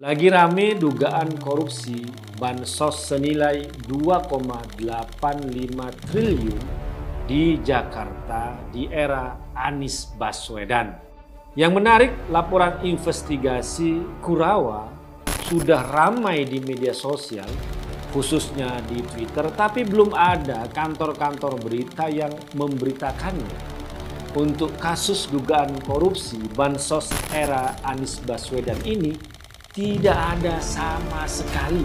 Lagi rame dugaan korupsi bansos senilai 2,85 triliun di Jakarta di era Anies Baswedan. Yang menarik, laporan investigasi Kurawa sudah ramai di media sosial, khususnya di Twitter, tapi belum ada kantor-kantor berita yang memberitakannya. Untuk kasus dugaan korupsi bansos era Anies Baswedan ini tidak ada sama sekali.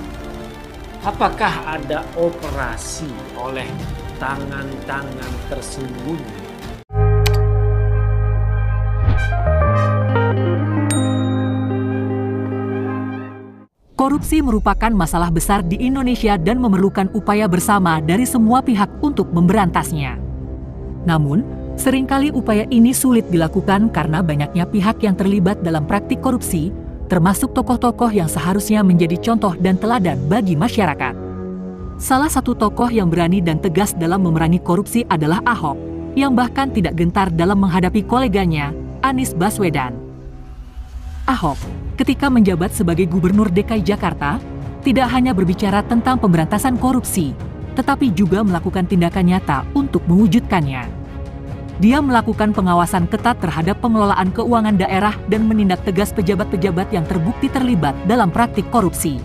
Apakah ada operasi oleh tangan-tangan tersembunyi? Korupsi merupakan masalah besar di Indonesia dan memerlukan upaya bersama dari semua pihak untuk memberantasnya. Namun, seringkali upaya ini sulit dilakukan karena banyaknya pihak yang terlibat dalam praktik korupsi, termasuk tokoh-tokoh yang seharusnya menjadi contoh dan teladan bagi masyarakat. Salah satu tokoh yang berani dan tegas dalam memerangi korupsi adalah Ahok, yang bahkan tidak gentar dalam menghadapi koleganya, Anies Baswedan. Ahok, ketika menjabat sebagai Gubernur DKI Jakarta, tidak hanya berbicara tentang pemberantasan korupsi, tetapi juga melakukan tindakan nyata untuk mewujudkannya. Dia melakukan pengawasan ketat terhadap pengelolaan keuangan daerah dan menindak tegas pejabat-pejabat yang terbukti terlibat dalam praktik korupsi.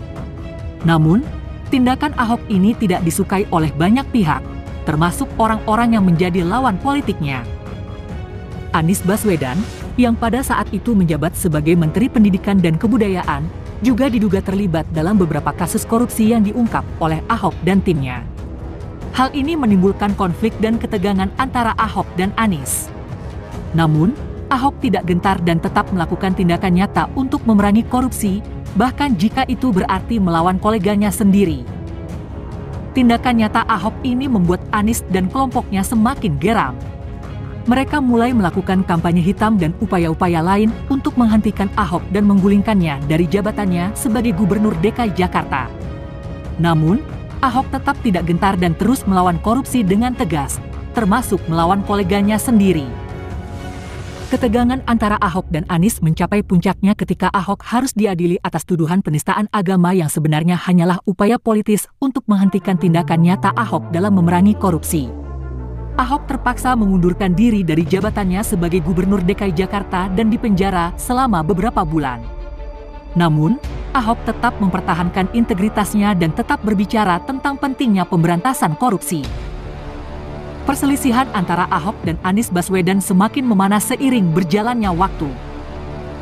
Namun, tindakan Ahok ini tidak disukai oleh banyak pihak, termasuk orang-orang yang menjadi lawan politiknya. Anies Baswedan, yang pada saat itu menjabat sebagai Menteri Pendidikan dan Kebudayaan, juga diduga terlibat dalam beberapa kasus korupsi yang diungkap oleh Ahok dan timnya. Hal ini menimbulkan konflik dan ketegangan antara Ahok dan Anies. Namun, Ahok tidak gentar dan tetap melakukan tindakan nyata untuk memerangi korupsi, bahkan jika itu berarti melawan koleganya sendiri. Tindakan nyata Ahok ini membuat Anies dan kelompoknya semakin geram. Mereka mulai melakukan kampanye hitam dan upaya-upaya lain untuk menghentikan Ahok dan menggulingkannya dari jabatannya sebagai Gubernur DKI Jakarta. Namun, Ahok tetap tidak gentar dan terus melawan korupsi dengan tegas, termasuk melawan koleganya sendiri. Ketegangan antara Ahok dan Anies mencapai puncaknya ketika Ahok harus diadili atas tuduhan penistaan agama yang sebenarnya hanyalah upaya politis untuk menghentikan tindakan nyata Ahok dalam memerangi korupsi. Ahok terpaksa mengundurkan diri dari jabatannya sebagai Gubernur DKI Jakarta dan dipenjara selama beberapa bulan. Namun, Ahok tetap mempertahankan integritasnya dan tetap berbicara tentang pentingnya pemberantasan korupsi. Perselisihan antara Ahok dan Anies Baswedan semakin memanas seiring berjalannya waktu.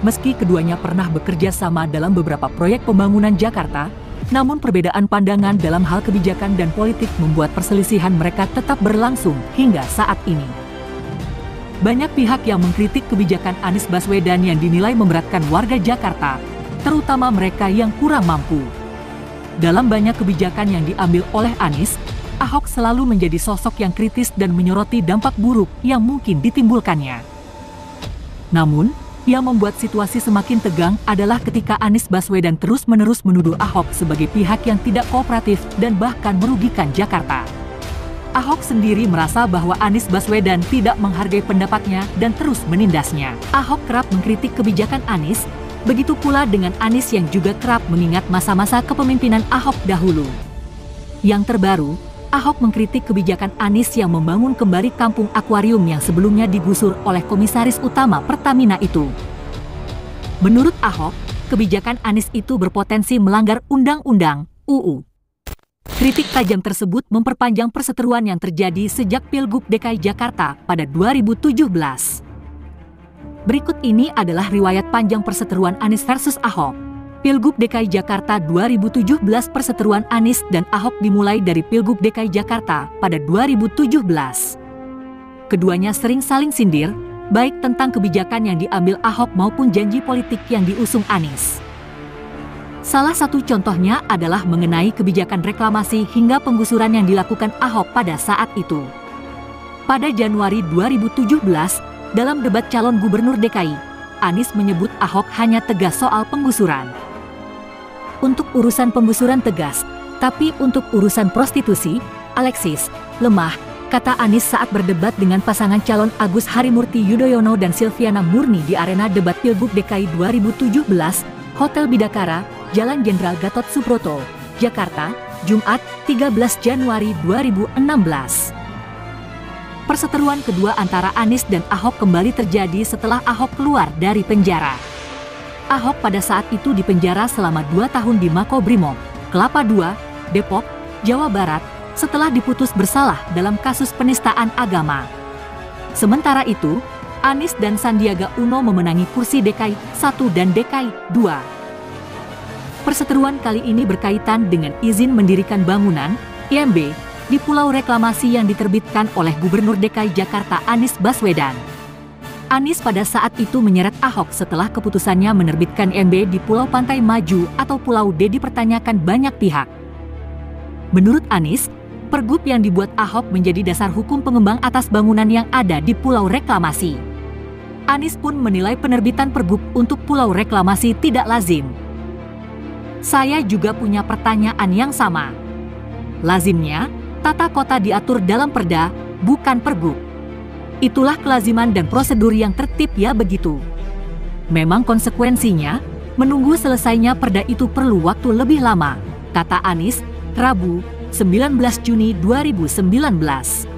Meski keduanya pernah bekerja sama dalam beberapa proyek pembangunan Jakarta, namun perbedaan pandangan dalam hal kebijakan dan politik membuat perselisihan mereka tetap berlangsung hingga saat ini. Banyak pihak yang mengkritik kebijakan Anies Baswedan yang dinilai memberatkan warga Jakarta, terutama mereka yang kurang mampu. Dalam banyak kebijakan yang diambil oleh Anies, Ahok selalu menjadi sosok yang kritis dan menyoroti dampak buruk yang mungkin ditimbulkannya. Namun, yang membuat situasi semakin tegang adalah ketika Anies Baswedan terus-menerus menuduh Ahok sebagai pihak yang tidak kooperatif dan bahkan merugikan Jakarta. Ahok sendiri merasa bahwa Anies Baswedan tidak menghargai pendapatnya dan terus menindasnya. Ahok kerap mengkritik kebijakan Anies, begitu pula dengan Anies yang juga kerap mengingat masa-masa kepemimpinan Ahok dahulu. Yang terbaru, Ahok mengkritik kebijakan Anies yang membangun kembali kampung akuarium yang sebelumnya digusur oleh Komisaris Utama Pertamina itu. Menurut Ahok, kebijakan Anies itu berpotensi melanggar Undang-Undang UU. Kritik tajam tersebut memperpanjang perseteruan yang terjadi sejak Pilgub DKI Jakarta pada 2017. Berikut ini adalah riwayat panjang perseteruan Anies versus Ahok. Pilgub DKI Jakarta 2017. Perseteruan Anies dan Ahok dimulai dari Pilgub DKI Jakarta pada 2017. Keduanya sering saling sindir, baik tentang kebijakan yang diambil Ahok maupun janji politik yang diusung Anies. Salah satu contohnya adalah mengenai kebijakan reklamasi hingga penggusuran yang dilakukan Ahok pada saat itu. Pada Januari 2017, dalam debat calon gubernur DKI, Anies menyebut Ahok hanya tegas soal penggusuran. Untuk urusan penggusuran tegas, tapi untuk urusan prostitusi, Alexis, lemah, kata Anies saat berdebat dengan pasangan calon Agus Harimurti Yudhoyono dan Silviana Murni di arena debat Pilgub DKI 2017, Hotel Bidakara, Jalan Jenderal Gatot Subroto, Jakarta, Jumat, 13 Januari 2016. Perseteruan kedua antara Anies dan Ahok kembali terjadi setelah Ahok keluar dari penjara. Ahok pada saat itu dipenjara selama 2 tahun di Makobrimob, Kelapa II, Depok, Jawa Barat, setelah diputus bersalah dalam kasus penistaan agama. Sementara itu, Anies dan Sandiaga Uno memenangi kursi DKI 1 dan DKI 2. Perseteruan kali ini berkaitan dengan izin mendirikan bangunan, IMB, di Pulau Reklamasi yang diterbitkan oleh Gubernur DKI Jakarta Anies Baswedan. Anies pada saat itu menyeret Ahok setelah keputusannya menerbitkan IMB di Pulau Pantai Maju atau Pulau D dipertanyakan banyak pihak. Menurut Anies, pergub yang dibuat Ahok menjadi dasar hukum pengembang atas bangunan yang ada di Pulau Reklamasi. Anies pun menilai penerbitan pergub untuk Pulau Reklamasi tidak lazim. Saya juga punya pertanyaan yang sama. Lazimnya, tata kota diatur dalam perda, bukan pergub. Itulah kelaziman dan prosedur yang tertib ya begitu. Memang konsekuensinya, menunggu selesainya perda itu perlu waktu lebih lama, kata Anies, Rabu, 19 Juni 2019.